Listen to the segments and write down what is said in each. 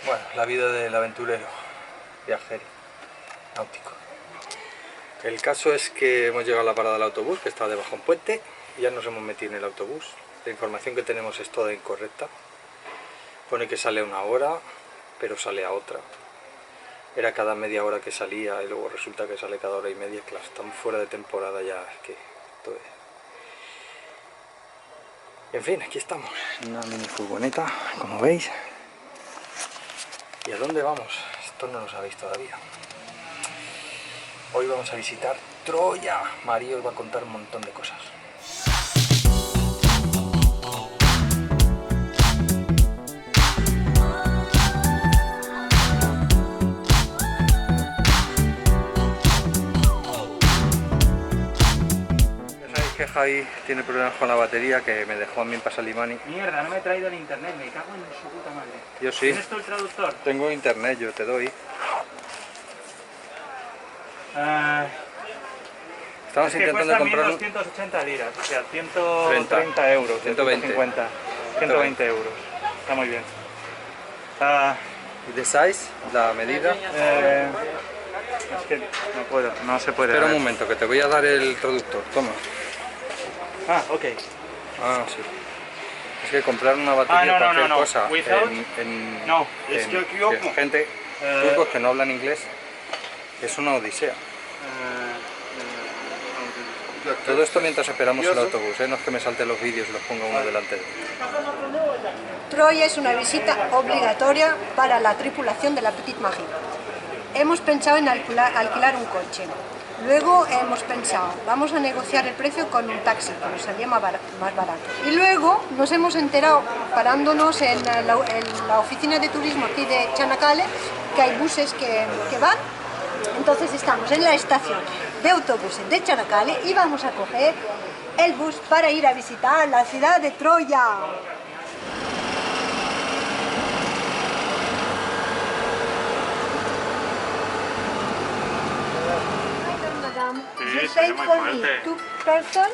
Bueno, la vida del aventurero, viajero, náutico. El caso es que hemos llegado a la parada del autobús, que está debajo de un puente, y ya nos hemos metido en el autobús. La información que tenemos es toda incorrecta. Pone que sale a 1 hora, pero sale a otra. Era cada media hora que salía y luego resulta que sale cada hora y media. Claro, estamos fuera de temporada ya, es que esto es... En fin, aquí estamos, en una mini furgoneta, como veis. ¿Y a dónde vamos? Esto no lo sabéis todavía. Hoy vamos a visitar Troya. María os va a contar un montón de cosas. Ya sabéis que Javi tiene problemas con la batería, que me dejó a mí en Pasalimani. Mierda, no me he traído el internet, me cago en su puta madre. Yo sí. ¿Tienes tú el traductor? Tengo internet, yo te doy. Estamos intentando comprar 1.280 liras, o sea, 130 euros, 120. 120 euros. Está muy bien. ¿Y de size? ¿La medida? Es que no puedo, no se puede. Espera un momento, que te voy a dar el traductor. Toma. Ah, ok. Ah, sí. Es que comprar una batería no, cualquier no. cosa No, en gente turcos que no hablan inglés es una odisea. Todo esto mientras esperamos el autobús, no es que me salte los vídeos y los ponga uno delante de mí. Troya es una visita obligatoria para la tripulación de la Petite Marie. Hemos pensado en alquilar un coche. Luego hemos pensado, vamos a negociar el precio con un taxi, que nos salía más barato. Y luego nos hemos enterado, parándonos en la oficina de turismo aquí de Chanakale, que hay buses que van. Entonces estamos en la estación de autobuses de Chanakale y vamos a coger el bus para ir a visitar la ciudad de Troya. You paid for me 2 person,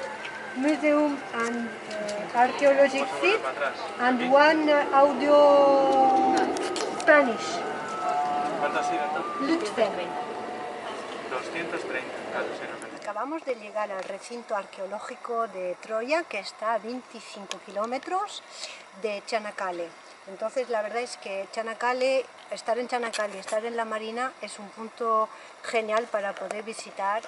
museum and archaeological fit, and 1 audio Spanish. ¿Cuánto ha sido entonces? Lutfer. 230, claro, sí, no. Acabamos de llegar al recinto arqueológico de Troya, que está a 25 kilómetros de Chanakale. Entonces la verdad es que estar en Chanakale y estar en la marina es un punto genial para poder visitar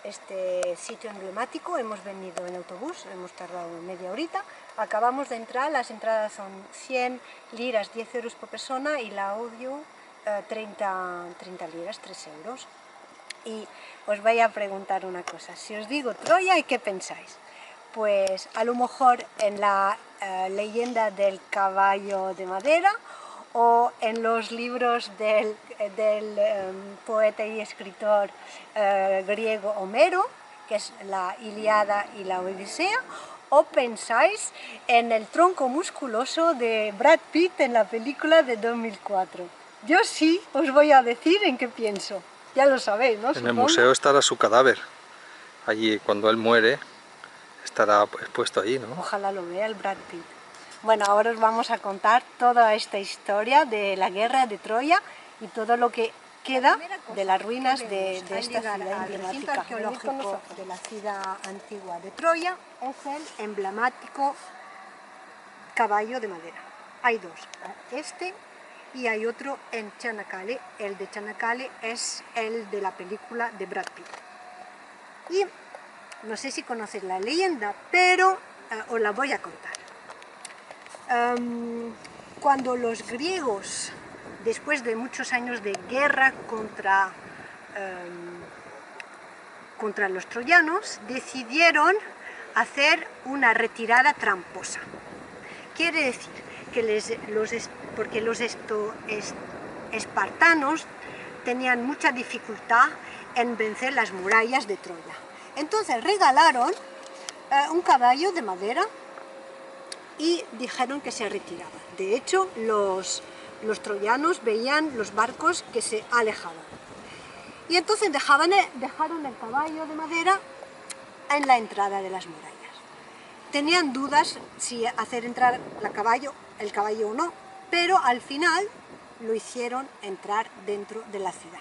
este sitio emblemático. Hemos venido en autobús, hemos tardado media horita. Acabamos de entrar, las entradas son 100 liras, 10 euros por persona, y la audio 30 liras, 3 euros. Y os voy a preguntar una cosa, si os digo Troya, ¿y qué pensáis? Pues a lo mejor en la leyenda del caballo de madera, o en los libros del poeta y escritor griego Homero, que es la Ilíada y la Odisea, o pensáis en el tronco musculoso de Brad Pitt en la película de 2004. Yo sí os voy a decir en qué pienso, ya lo sabéis, ¿no? En el museo estará su cadáver, allí cuando él muere estará expuesto allí, ¿no? Ojalá lo vea el Brad Pitt. Bueno, ahora os vamos a contar toda esta historia de la guerra de Troya y todo lo que queda de las ruinas de esta ciudad emblemática. El recinto arqueológico de la ciudad antigua de Troya es el emblemático caballo de madera. Hay dos, este y hay otro en Chanakale. El de Chanakale es el de la película de Brad Pitt. Y no sé si conocéis la leyenda, pero os la voy a contar. Cuando los griegos, después de muchos años de guerra contra los troyanos, decidieron hacer una retirada tramposa. Quiere decir que porque los espartanos tenían mucha dificultad en vencer las murallas de Troya. Entonces regalaron un caballo de madera y dijeron que se retiraban. De hecho, los troyanos veían los barcos que se alejaban. Y entonces dejaron el caballo de madera en la entrada de las murallas. Tenían dudas si hacer entrar el caballo o no, pero al final lo hicieron entrar dentro de la ciudad.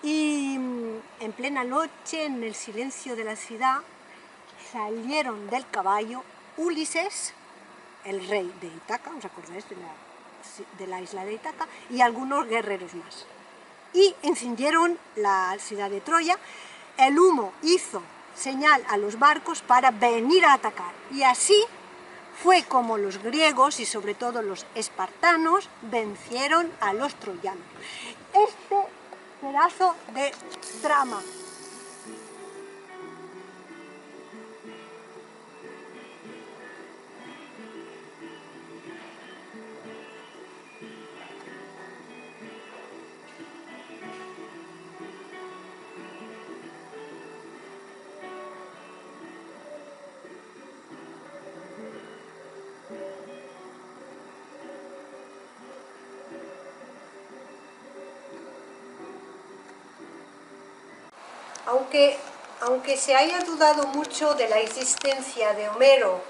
Y en plena noche, en el silencio de la ciudad, salieron del caballo Ulises, el rey de Ítaca, ¿os acordáis de la isla de Ítaca? Y algunos guerreros más. Y encendieron la ciudad de Troya. El humo hizo señal a los barcos para venir a atacar. Y así fue como los griegos y sobre todo los espartanos vencieron a los troyanos. Este pedazo de trama. Aunque se haya dudado mucho de la existencia de Homero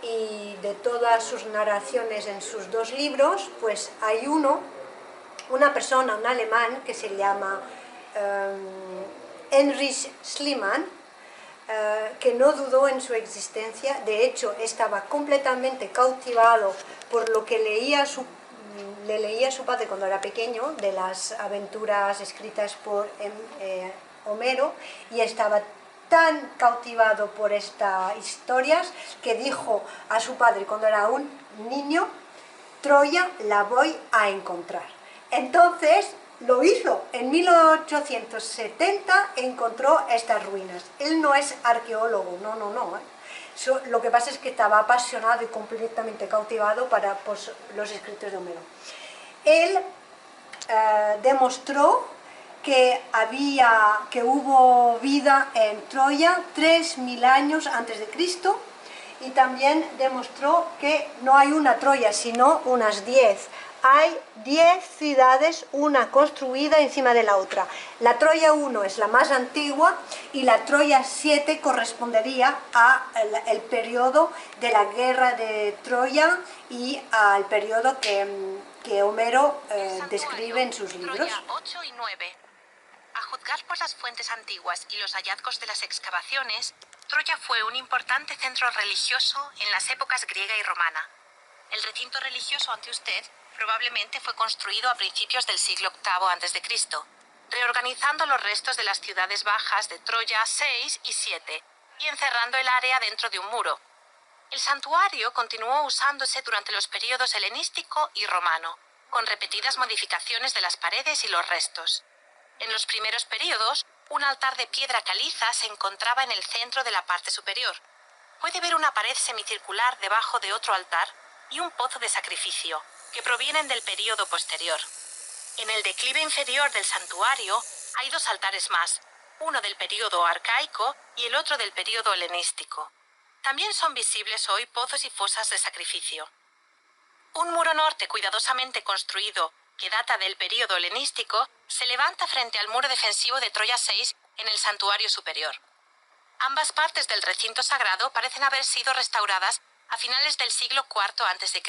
y de todas sus narraciones en sus dos libros, pues hay una persona, un alemán, que se llama Heinrich Schliemann, que no dudó en su existencia. De hecho, estaba completamente cautivado por lo que le leía a su padre cuando era pequeño, de las aventuras escritas por Homero, y estaba tan cautivado por estas historias que dijo a su padre cuando era un niño: Troya la voy a encontrar. Entonces lo hizo. En 1870 encontró estas ruinas. Él no es arqueólogo, no. Lo que pasa es que estaba apasionado y completamente cautivado para los escritos de Homero. Él demostró que hubo vida en Troya 3000 años antes de Cristo, y también demostró que no hay una Troya, sino unas 10. Hay 10 ciudades, una construida encima de la otra. La Troya 1 es la más antigua y la Troya 7 correspondería al periodo de la guerra de Troya y al periodo que Homero describe en sus libros. Troya 8 y 9. A juzgar por las fuentes antiguas y los hallazgos de las excavaciones, Troya fue un importante centro religioso en las épocas griega y romana. El recinto religioso ante usted probablemente fue construido a principios del siglo VIII a.C., reorganizando los restos de las ciudades bajas de Troya 6 y 7 y encerrando el área dentro de un muro. El santuario continuó usándose durante los períodos helenístico y romano, con repetidas modificaciones de las paredes y los restos. En los primeros períodos, un altar de piedra caliza se encontraba en el centro de la parte superior. Puede ver una pared semicircular debajo de otro altar y un pozo de sacrificio, que provienen del período posterior. En el declive inferior del santuario hay dos altares más, uno del período arcaico y el otro del período helenístico. También son visibles hoy pozos y fosas de sacrificio. Un muro norte cuidadosamente construido, que data del período helenístico, se levanta frente al muro defensivo de Troya 6 en el santuario superior. Ambas partes del recinto sagrado parecen haber sido restauradas a finales del siglo IV a.C.,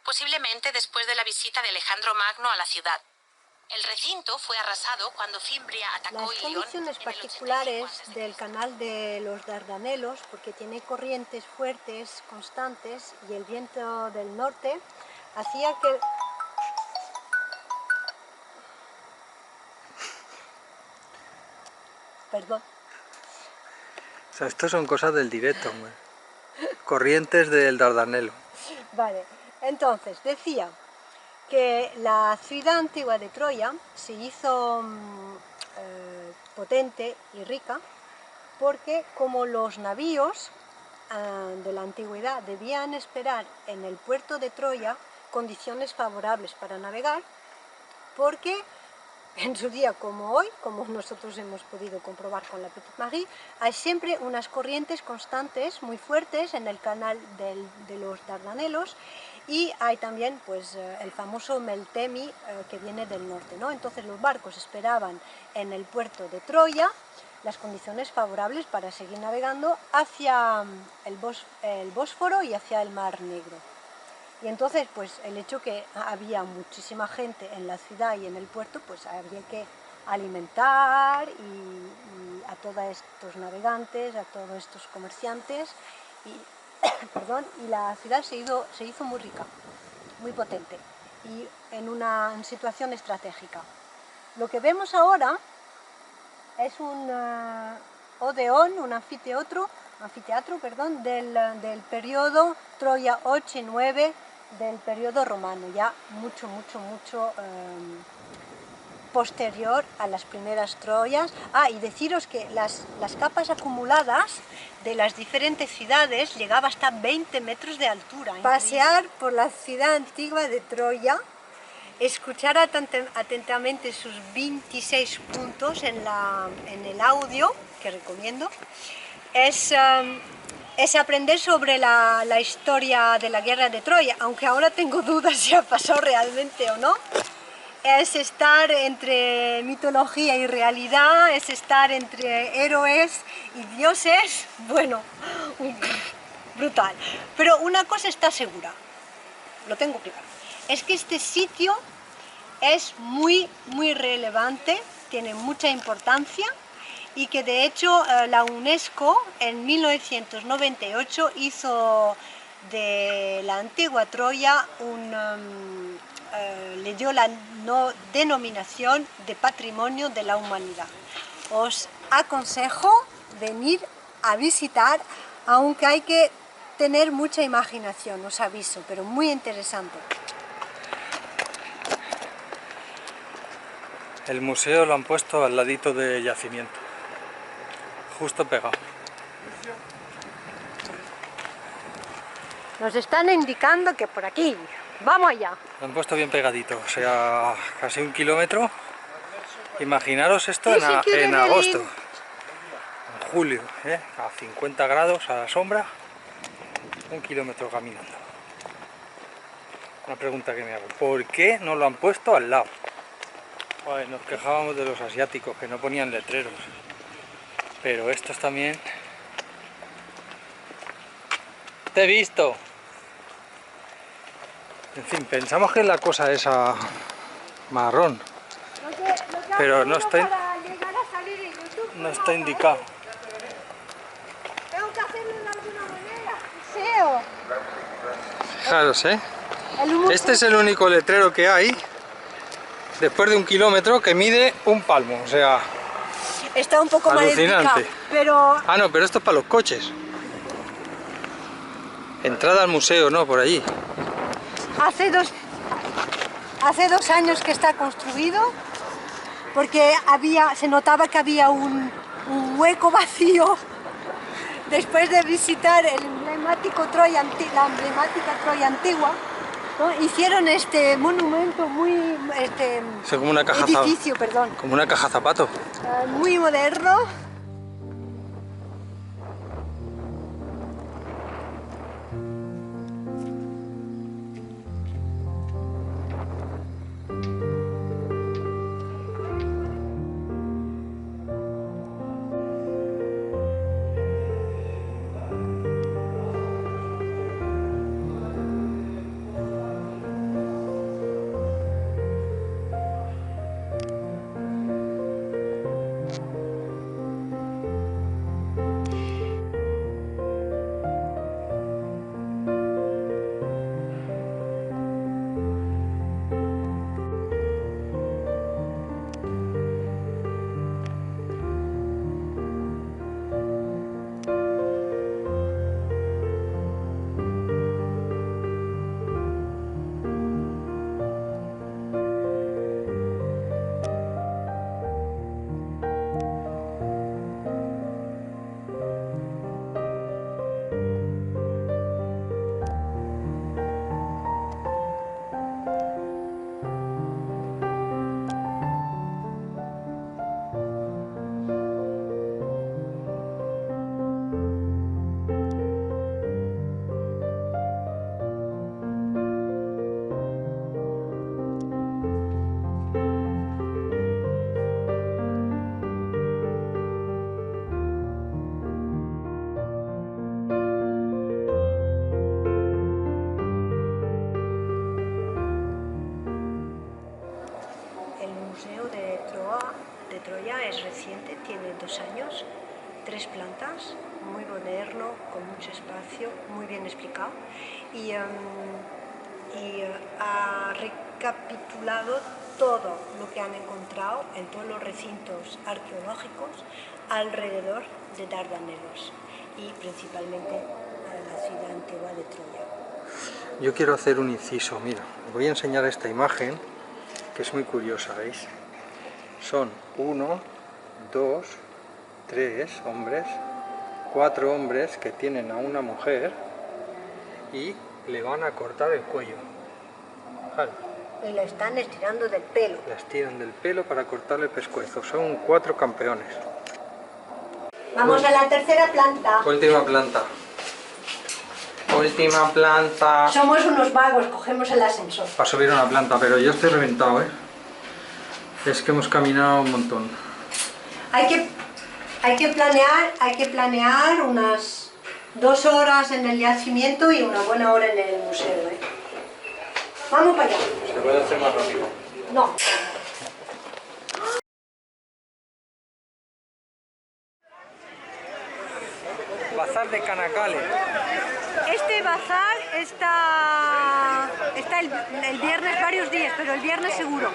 posiblemente después de la visita de Alejandro Magno a la ciudad. El recinto fue arrasado cuando Fimbria atacó Las Ilión condiciones en el particulares 85 a.C. del canal de los Dardanelos, porque tiene corrientes fuertes, constantes, y el viento del norte, hacía que... Perdón. O sea, esto son cosas del directo, hombre. Corrientes del Dardanelo. Vale, entonces decía que la ciudad antigua de Troya se hizo potente y rica porque, como los navíos de la antigüedad debían esperar en el puerto de Troya condiciones favorables para navegar, porque en su día como hoy, como nosotros hemos podido comprobar con la Petite Marie, hay siempre unas corrientes constantes muy fuertes en el canal de los Dardanelos, y hay también pues, el famoso Meltemi que viene del norte, ¿no? Entonces los barcos esperaban en el puerto de Troya las condiciones favorables para seguir navegando hacia el Bósforo y hacia el Mar Negro. Y entonces, pues el hecho que había muchísima gente en la ciudad y en el puerto, pues había que alimentar y a todos estos navegantes, a todos estos comerciantes, y, perdón, y la ciudad se hizo muy rica, muy potente y en una situación estratégica. Lo que vemos ahora es un odeón, un anfiteatro, del periodo Troya 8 y 9 del periodo romano, ya mucho posterior a las primeras Troyas. Y deciros que las capas acumuladas de las diferentes ciudades llegaba hasta 20 metros de altura. Pasear por la ciudad antigua de Troya, escuchar atentamente sus 26 puntos en el audio, que recomiendo, es aprender sobre la historia de la guerra de Troya, aunque ahora tengo dudas si ha pasado realmente o no. Es estar entre mitología y realidad, es estar entre héroes y dioses, bueno, brutal. Pero una cosa está segura, lo tengo claro, es que este sitio es muy relevante, tiene mucha importancia y que de hecho la UNESCO en 1998 hizo de la antigua Troya le dio la denominación de Patrimonio de la Humanidad. Os aconsejo venir a visitar, aunque hay que tener mucha imaginación, os aviso, pero muy interesante. El museo lo han puesto al ladito del yacimiento, justo pegado. Nos están indicando que por aquí. ¡Vamos allá! Lo han puesto bien pegadito, o sea, casi 1 kilómetro. Imaginaros esto en agosto, en julio, a 50 grados a la sombra, 1 kilómetro caminando. Una pregunta que me hago, ¿por qué no lo han puesto al lado? Joder, nos quejábamos de los asiáticos que no ponían letreros, pero estos también... ¡Te he visto! En fin, pensamos que es la cosa esa marrón, pero no está indicado. Tengo que hacerlo de alguna manera. Fijaros, este es el único letrero que hay después de 1 kilómetro que mide 1 palmo, o sea, está un poco alucinante. Mal indicado, pero... Ah, no, pero esto es para los coches. Entrada al museo, ¿no? Por allí. Hace 2 años que está construido, porque se notaba que había un hueco vacío después de visitar el emblemático la emblemática Troya antigua, ¿no? Hicieron este monumento muy... como una caja edificio, perdón. Como una caja zapato. Muy moderno. es reciente, tiene 2 años, 3 plantas, muy moderno, con mucho espacio, muy bien explicado y ha recapitulado todo lo que han encontrado en todos los recintos arqueológicos alrededor de Dardanelos y principalmente la ciudad antigua de Troya. Yo quiero hacer un inciso, mira, os voy a enseñar esta imagen que es muy curiosa, ¿veis? Son 1, 2, 3 hombres, 4 hombres que tienen a una mujer y le van a cortar el cuello. Vale. Y la están estirando del pelo. La estiran del pelo para cortarle el pescuezo. Son 4 campeones. Vamos a la tercera planta. Última planta. Última planta. Somos unos vagos, cogemos el ascensor. Para subir una planta, pero yo estoy reventado, ¿eh? Es que hemos caminado un montón. Hay que planear unas 2 horas en el yacimiento y una buena hora en el museo, ¿eh? Vamos para allá. ¿Se puede hacer más rápido? No. Bazar de Canacale. Este bazar está el viernes varios días, pero el viernes seguro.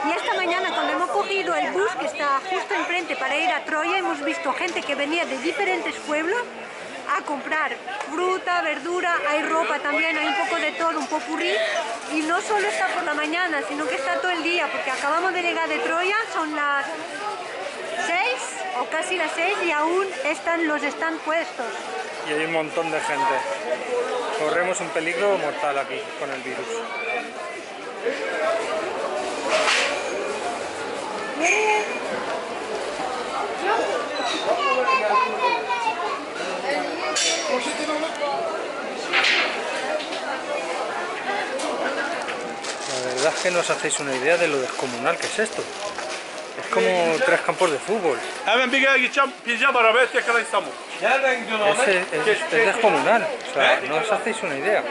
Y esta mañana cuando hemos cogido el bus que está justo enfrente para ir a Troya, hemos visto gente que venía de diferentes pueblos a comprar fruta, verdura, hay ropa también, hay un poco de todo, un popurrí. Y no solo está por la mañana, sino que está todo el día, porque acabamos de llegar de Troya, son las 6 o casi las 6 y aún están puestos. Y hay un montón de gente. Corremos un peligro mortal aquí con el virus. La verdad es que no os hacéis una idea de lo descomunal que es esto. Es como 3 campos de fútbol. Es descomunal, o sea, no os hacéis una idea.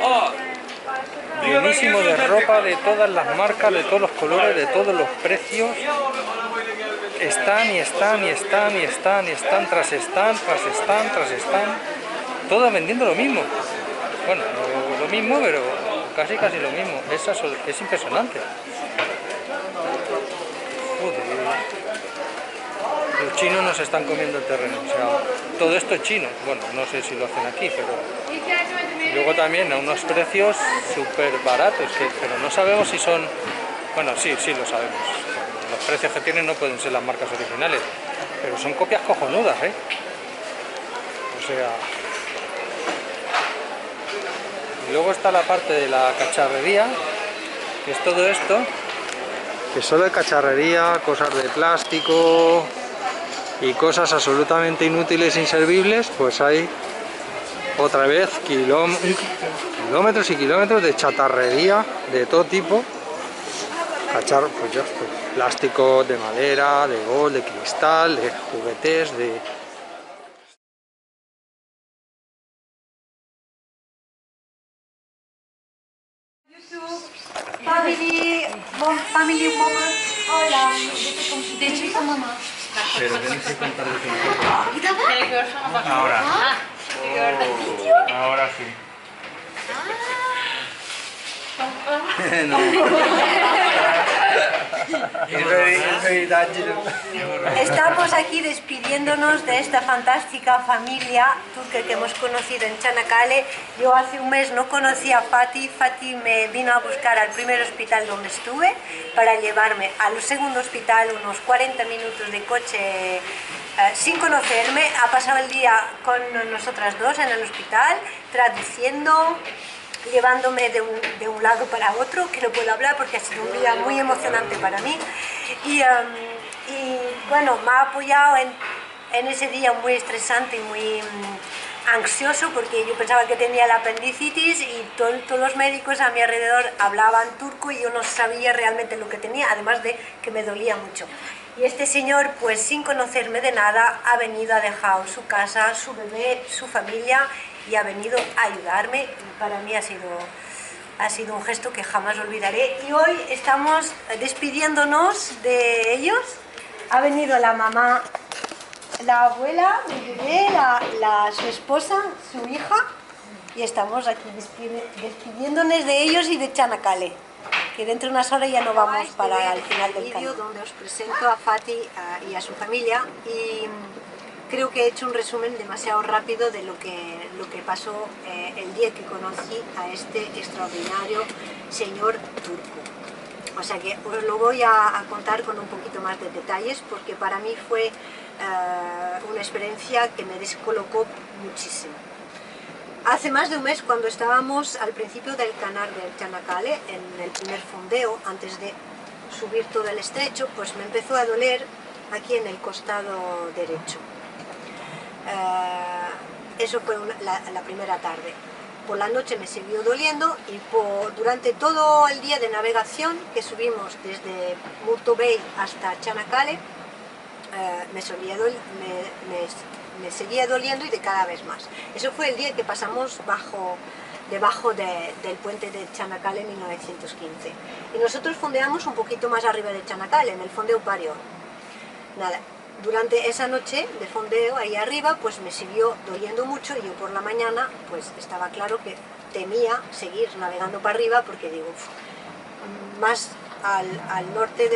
Llenísimo de ropa, de todas las marcas, de todos los colores, de todos los precios. Están y están y están y están y están tras están, tras están, tras están. Todos vendiendo lo mismo. Bueno, lo mismo, pero casi lo mismo. Es impresionante. Joder. Los chinos nos están comiendo el terreno, o sea, todo esto es chino. Bueno, no sé si lo hacen aquí, pero luego también a unos precios súper baratos, pero no sabemos si son... Bueno, sí lo sabemos. Los precios que tienen no pueden ser las marcas originales, pero son copias cojonudas, ¿eh? O sea... Y luego está la parte de la cacharrería, que es todo esto, que solo hay cacharrería, cosas de plástico y cosas absolutamente inútiles e inservibles. Pues hay otra vez kilómetros y kilómetros de chatarrería de todo tipo. Cacharro, pues ya esto, plástico, de madera, de gol, de cristal, de juguetes, de... Family moment. Hola. De hecho, con mamá. Pero tenéis que contar de Ahora. Ahora sí. No. Estamos aquí despidiéndonos de esta fantástica familia turca que hemos conocido en Çanakkale. Yo hace un mes no conocía a Fatih. Fatih me vino a buscar al primer hospital donde estuve para llevarme al segundo hospital, unos 40 minutos de coche sin conocerme. Ha pasado el día con nosotras dos en el hospital, traduciendo, llevándome de un lado para otro, que no puedo hablar porque ha sido un día muy emocionante para mí. Y bueno, me ha apoyado en ese día muy estresante y muy ansioso, porque yo pensaba que tenía el apendicitis y todos los médicos a mi alrededor hablaban turco y yo no sabía realmente lo que tenía, además de que me dolía mucho. Y este señor, pues sin conocerme de nada, ha venido, ha dejado su casa, su bebé, su familia y ha venido a ayudarme. Y para mí ha sido un gesto que jamás olvidaré. Y hoy estamos despidiéndonos de ellos Ha venido la mamá, la abuela, mi bebé, su esposa, su hija, y estamos aquí despidiéndonos de ellos y de Chanakale, que dentro de unas horas ya no vamos para el final del vídeo, donde os presento a Fati y a su familia, y creo que he hecho un resumen demasiado rápido de lo que pasó el día que conocí a este extraordinario señor turco. O sea que os lo voy a contar con un poquito más de detalles, porque para mí fue una experiencia que me descolocó muchísimo. Hace más de un mes, cuando estábamos al principio del canal del Chanakale, en el primer fondeo, antes de subir todo el estrecho, pues me empezó a doler aquí en el costado derecho. Eso fue la primera tarde. Por la noche me siguió doliendo y durante todo el día de navegación que subimos desde Murto Bay hasta Chanakale, me seguía doliendo y de cada vez más. Eso fue el día que pasamos debajo del puente de Chanakale en 1915. Y nosotros fondeamos un poquito más arriba de Chanakale, en el fondeo Parión. Nada. Durante esa noche de fondeo ahí arriba pues me siguió doliendo mucho y yo por la mañana pues estaba claro que temía seguir navegando para arriba porque digo, más al norte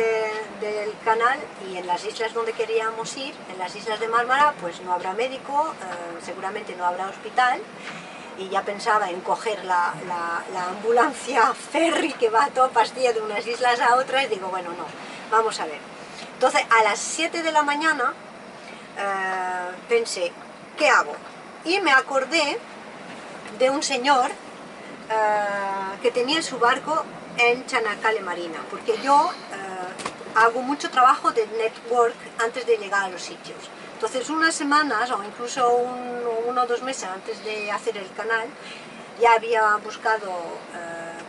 del canal y en las islas donde queríamos ir, en las islas de Mármara, pues no habrá médico, seguramente no habrá hospital, y ya pensaba en coger la ambulancia ferry que va a toda pastilla de unas islas a otras y digo, bueno, no, vamos a ver. Entonces, a las 7 de la mañana pensé, ¿qué hago? Y me acordé de un señor que tenía su barco en Chanakale Marina, porque yo hago mucho trabajo de network antes de llegar a los sitios. Entonces, unas semanas o incluso 1 o 2 meses antes de hacer el canal, ya había buscado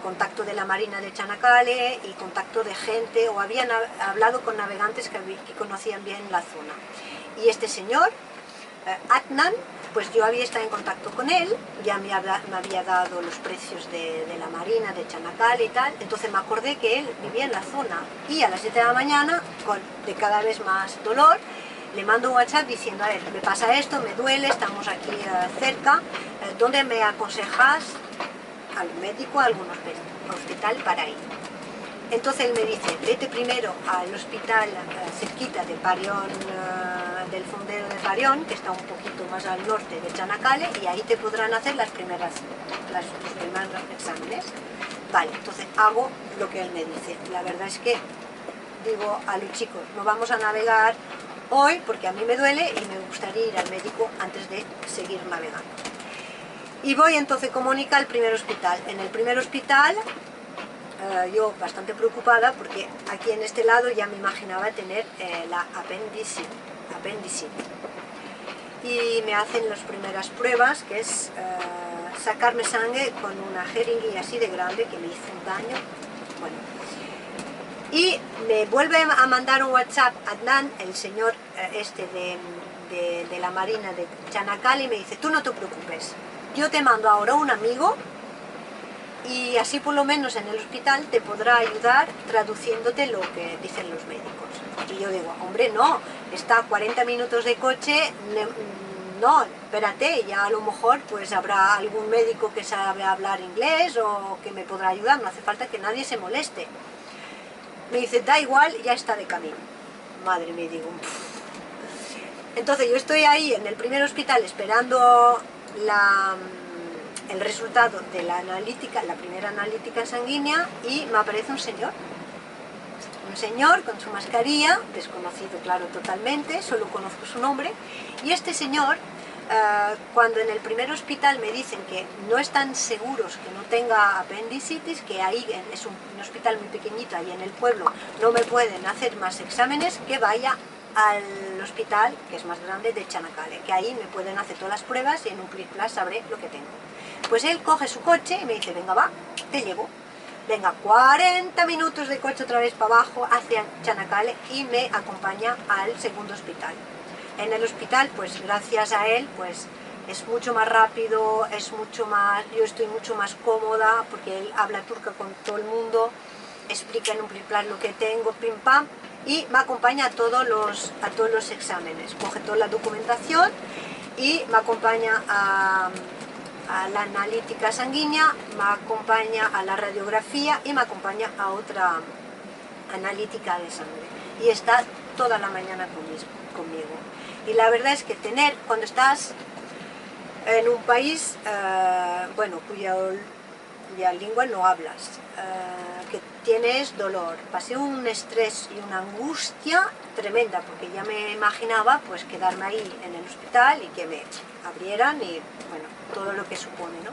contacto de la Marina de Chanakale y contacto de gente, o habían hablado con navegantes que conocían bien la zona. Y este señor, Adnan, pues yo había estado en contacto con él, ya me había dado los precios de la Marina de Chanakale y tal, entonces me acordé que él vivía en la zona, y a las 7 de la mañana, de cada vez más dolor, le mando un WhatsApp diciendo, a ver, me pasa esto, me duele, estamos aquí cerca, ¿dónde me aconsejas algún médico, algún hospital para ir? Entonces él me dice, vete primero al hospital cerquita de Parión, del fondeo de Parión, que está un poquito más al norte de Chanakale, y ahí te podrán hacer los primeros exámenes. Vale, entonces hago lo que él me dice. La verdad es que digo a los chicos, no vamos a navegar hoy porque a mí me duele y me gustaría ir al médico antes de seguir navegando. Y voy entonces con Mónica al primer hospital. En el primer hospital, yo bastante preocupada porque aquí en este lado ya me imaginaba tener la apendicitis. Y me hacen las primeras pruebas, que es sacarme sangre con una jeringuilla así de grande que me hizo un daño. Bueno. Y me vuelve a mandar un WhatsApp Adnan, el señor de la Marina de Chanakale, y me dice, tú no te preocupes, yo te mando ahora un amigo y así por lo menos en el hospital te podrá ayudar traduciéndote lo que dicen los médicos. Y yo digo, hombre, no, está a 40 minutos de coche, no, espérate, ya a lo mejor pues habrá algún médico que sabe hablar inglés o que me podrá ayudar, no hace falta que nadie se moleste. Me dice, da igual, ya está de camino. Madre mía, digo, Entonces yo estoy ahí en el primer hospital esperando el resultado de la analítica, la primera analítica sanguínea, y me aparece un señor con su mascarilla, desconocido claro totalmente, solo conozco su nombre, y este señor, cuando en el primer hospital me dicen que no están seguros que no tenga apendicitis, que ahí es un hospital muy pequeñito, ahí en el pueblo no me pueden hacer más exámenes, que vaya al hospital, que es más grande, de Chanakale, que ahí me pueden hacer todas las pruebas y en un clic plus sabré lo que tengo. Pues él coge su coche y me dice, venga va, te llevo. Venga, 40 minutos de coche otra vez para abajo hacia Chanakale y me acompaña al segundo hospital. En el hospital, pues gracias a él, pues es mucho más rápido, yo estoy mucho más cómoda porque él habla turco con todo el mundo. explica en un plan lo que tengo, pim pam, y me acompaña a todos los exámenes, coge toda la documentación y me acompaña a la analítica sanguínea, me acompaña a la radiografía y me acompaña a otra analítica de sangre. Y está toda la mañana conmigo. Y la verdad es que cuando estás en un país, bueno, cuya lengua no hablas, que tienes dolor, pasé un estrés y una angustia tremenda, porque ya me imaginaba pues quedarme ahí en el hospital y que me abrieran y bueno, todo lo que supone, ¿no?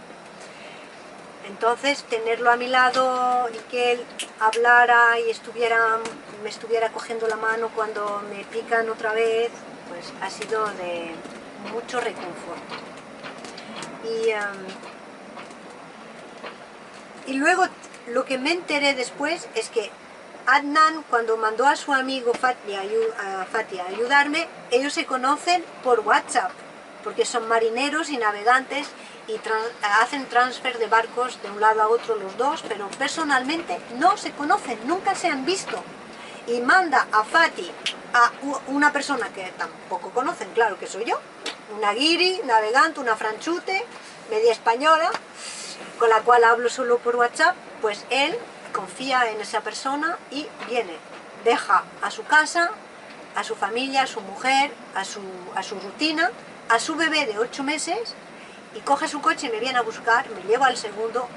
Entonces tenerlo a mi lado y que él hablara y me estuviera cogiendo la mano cuando me pican otra vez, pues ha sido de mucho reconforto. Y luego lo que me enteré después es que Adnan, cuando mandó a su amigo Fatih a ayudarme, ellos se conocen por WhatsApp, porque son marineros y navegantes y hacen transfer de barcos de un lado a otro los dos, pero personalmente no se conocen, nunca se han visto. Y manda a Fatih a una persona que tampoco conocen, claro que soy yo, una guiri, navegante, una franchute, media española, con la cual hablo solo por WhatsApp, pues él confía en esa persona y viene, deja a su casa, a su familia, a su mujer, a su rutina, a su bebé de 8 meses, y coge su coche y me viene a buscar, me lleva al segundo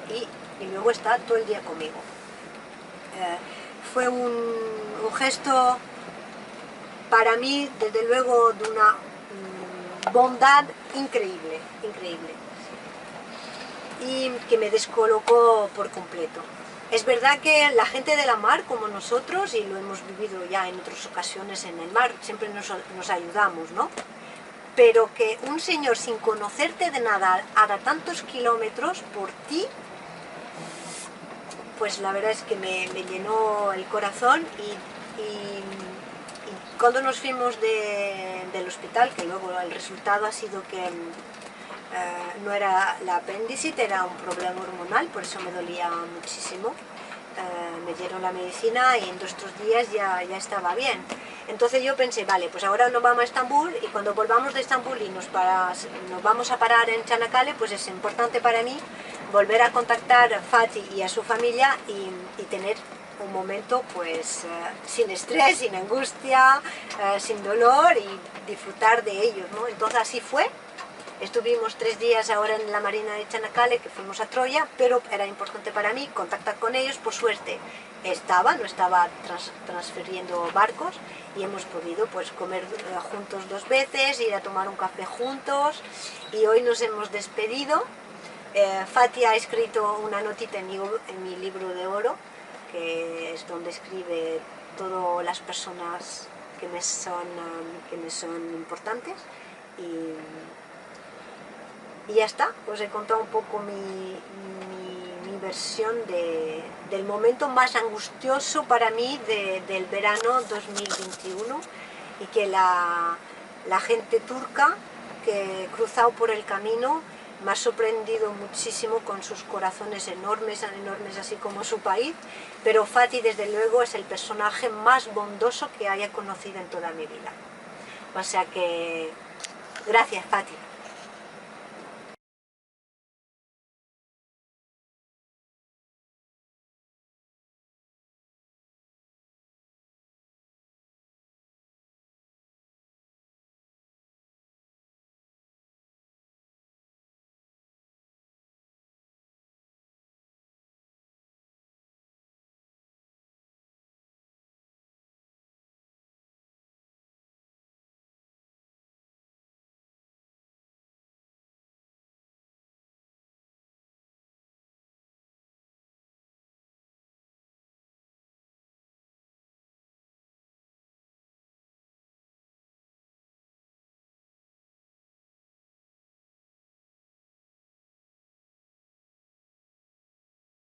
y luego está todo el día conmigo. Fue un gesto para mí, desde luego, de una bondad increíble, increíble, y que me descolocó por completo. Es verdad que la gente de la mar, como nosotros, y lo hemos vivido ya en otras ocasiones en el mar, siempre nos ayudamos, ¿no? Pero que un señor sin conocerte de nada haga tantos kilómetros por ti, pues la verdad es que me llenó el corazón. Y cuando nos fuimos del hospital, que luego el resultado ha sido que no era la apendicitis, era un problema hormonal, por eso me dolía muchísimo. Me dieron la medicina y en 2 o 3 días ya estaba bien. Entonces yo pensé, vale, pues ahora nos vamos a Estambul, y cuando volvamos de Estambul y nos vamos a parar en Çanakkale, pues es importante para mí volver a contactar a Fatih y a su familia y tener un momento pues sin estrés, sin angustia, sin dolor, y disfrutar de ellos, ¿no? Entonces así fue. Estuvimos 3 días ahora en la marina de Çanakkale, que fuimos a Troya, pero era importante para mí contactar con ellos. Por suerte no estaba transfiriendo barcos, y hemos podido pues comer juntos 2 veces, ir a tomar un café juntos, y hoy nos hemos despedido. Fatih ha escrito una notita en mi libro de oro, que es donde escribe todas las personas que me son importantes, y ya está. Os he contado un poco mi versión del momento más angustioso para mí del verano 2021, y que la gente turca que he cruzado por el camino me ha sorprendido muchísimo, con sus corazones enormes, así como su país. Pero Fatih, desde luego, es el personaje más bondoso que haya conocido en toda mi vida. O sea que, gracias, Fatih.